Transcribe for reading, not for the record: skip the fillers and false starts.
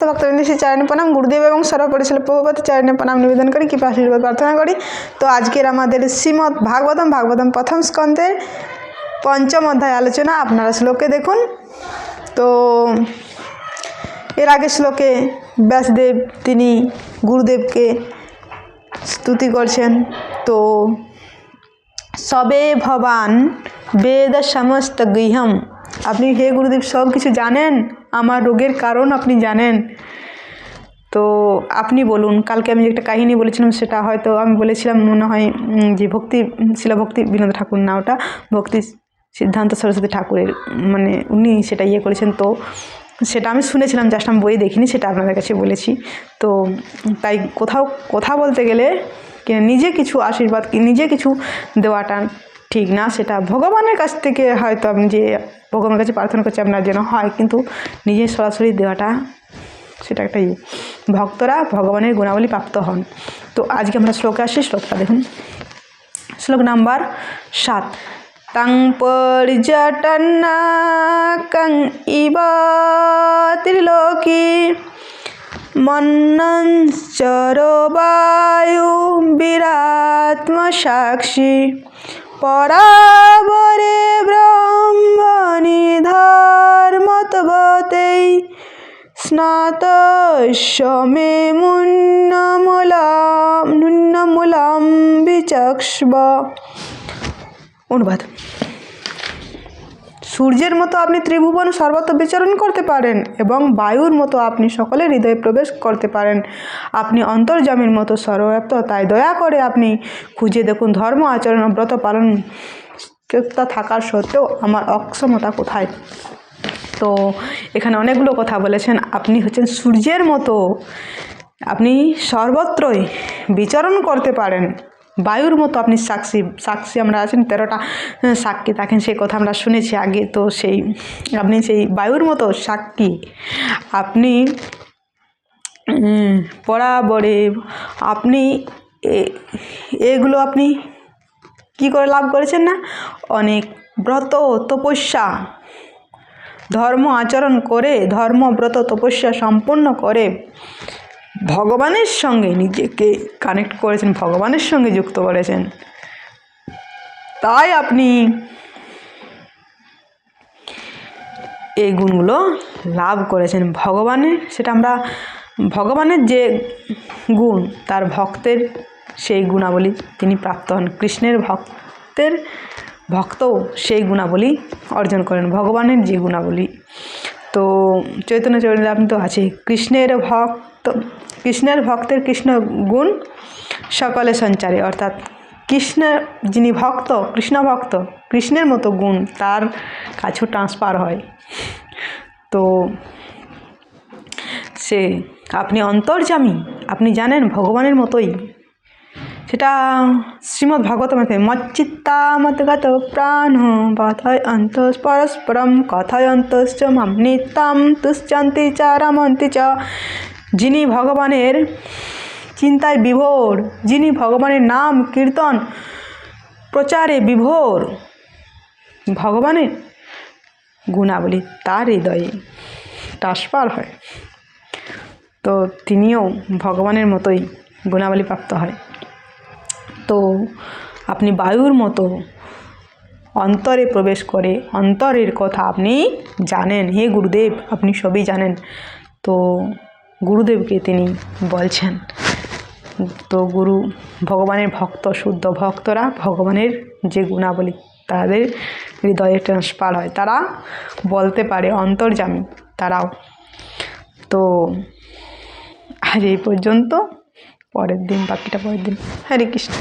ভক্তবৃন্দ শ্রী চরণে প্রণাম, গুরুদেব এবং সর্বপরিচালক প্রভুপাদের চরণে প্রণাম নিবেদন করি, কৃপা আশীর্বাদ প্রার্থনা করি। তো আজকের আমাদের শ্রীমদ্ ভাগবতম প্রথম স্কন্ধের পঞ্চম অধ্যায় আলোচনা। আপনারা শ্লোকে দেখুন। তো এর আগে শ্লোকে ব্যাসদেব তিনি গুরুদেবকে স্তুতি করছেন। তো সবে ভবান বেদ সমস্ত গৃহম, আপনি হে গুরুদেব সব কিছু জানেন, আমার রোগের কারণ আপনি জানেন, তো আপনি বলুন। কালকে আমি একটা কাহিনী বলেছিলাম, সেটা হয়তো আমি বলেছিলাম মনে হয় যে শিলাভক্তি বিনোদ ঠাকুর, না ওটা ভক্তি সিদ্ধান্ত সরস্বতী ঠাকুরের, মানে উনি সেটা করেছেন। তো সেটা আমি শুনেছিলাম, জাস্ট আমি বই দেখিনি, সেটা আপনাদের কাছে বলেছি। তো তাই কোথাও কথা বলতে গেলে নিজে কিছু আশীর্বাদ, নিজে কিছু দেওয়াটা ঠিক না, সেটা ভগবানের কাছ থেকে হয়তো আপনি যে ভগবানের কাছে প্রার্থনা করছে আপনার যেন হয়, কিন্তু নিজে সরাসরি দেওয়াটা সেটা একটা ভক্তরা ভগবানের গুণাবলী প্রাপ্ত হন। তো আজকে আমরা শ্লোকে আসি। শ্লোকটা দেখুন, শ্লোক নাম্বার 7। তং পর্যটনাকং ইব ত্রিলোকি মন্নঞ্চরো বায়ু বিরাত্মসাক্ষী পরাবরে ব্রহ্মণি ধর্মতবতেই স্নাতস্য মে মুন্নমূলাম বিচক্ষ্ব। অনুবাদ: সূর্যের মতো আপনি ত্রিভুবন সর্বত্র বিচরণ করতে পারেন এবং বায়ুর মতো আপনি সকলের হৃদয়ে প্রবেশ করতে পারেন। আপনি অন্তর্যামীর মতো সর্বব্যাপ্ত, তাই দয়া করে আপনি খুঁজে দেখুন ধর্ম আচরণ ও ব্রত পালন থাকার সত্ত্বেও আমার অক্ষমতা কোথায়। তো এখানে অনেকগুলো কথা বলেছেন। আপনি হচ্ছেন সূর্যের মতো, আপনি সর্বত্রই বিচরণ করতে পারেন। বায়ুর মতো আপনি সাক্ষী আমরা আছেন 13টা সাক্ষী থাকেন, সেই কথা আমরা শুনেছি আগে। তো আপনি সেই বায়ুর মতো সাক্ষী, আপনি বরাবরে আপনি এগুলো আপনি কি করে লাভ করেছেন না, অনেক ব্রত তপস্যা ধর্ম আচরণ করে, ধর্মব্রত তপস্যা সম্পন্ন করে ভগবানের সঙ্গে নিজেকে কানেক্ট করেছেন, ভগবানের সঙ্গে যুক্ত করেছেন। তাই আপনি এই গুণগুলো লাভ করেছেন ভগবানের। সেটা আমরা ভগবানের যে গুণ, তার ভক্তের সেই গুণাবলী তিনি প্রাপ্ত হন। কৃষ্ণের ভক্তও সেই গুণাবলী অর্জন করেন, ভগবানের যে গুণাবলী। তো চৈতন্য চরিতামৃতে তো আছে, কৃষ্ণের ভক্তের কৃষ্ণ গুণ সকলে সঞ্চারে, অর্থাৎ যিনি ভক্ত, কৃষ্ণ ভক্ত, কৃষ্ণের মতো গুণ তার কাছেও ট্রান্সফার হয়। তো আপনি অন্তর্যামী, আপনি জানেন ভগবানের মতোই। সেটা শ্রীমদ্ ভাগবতম মচ্চিত্তামতগত প্রাণ বাধায় অন্তঃ পরস্পরম কথয়ন্তশ্চ মাম নিত্যম তুষ্যন্তি চ রমন্তি চ। যিনি ভগবানের চিন্তায় বিভোর, যিনি ভগবানের নাম কীর্তন প্রচারে বিভোর, ভগবানের গুণাবলী তার হৃদয়ে ট্রান্সফার হয়, তো তিনিও ভগবানের মতোই গুণাবলী প্রাপ্ত হয়। তো আপনি বায়ুর মতো অন্তরে প্রবেশ করে অন্তরের কথা আপনি জানেন। হে গুরুদেব, আপনি সবই জানেন। তো গুরুদেবকে তিনি বলছেন। তো ভগবানের ভক্ত, শুদ্ধ ভক্তরা ভগবানের যে গুণাবলী তাদের হৃদয়ে ট্রান্সফার হয়, তারা বলতে পারে, অন্তর্যামী তারাও। তো আজ এই পর্যন্ত, বাকিটা পরের দিন। হরে কৃষ্ণ।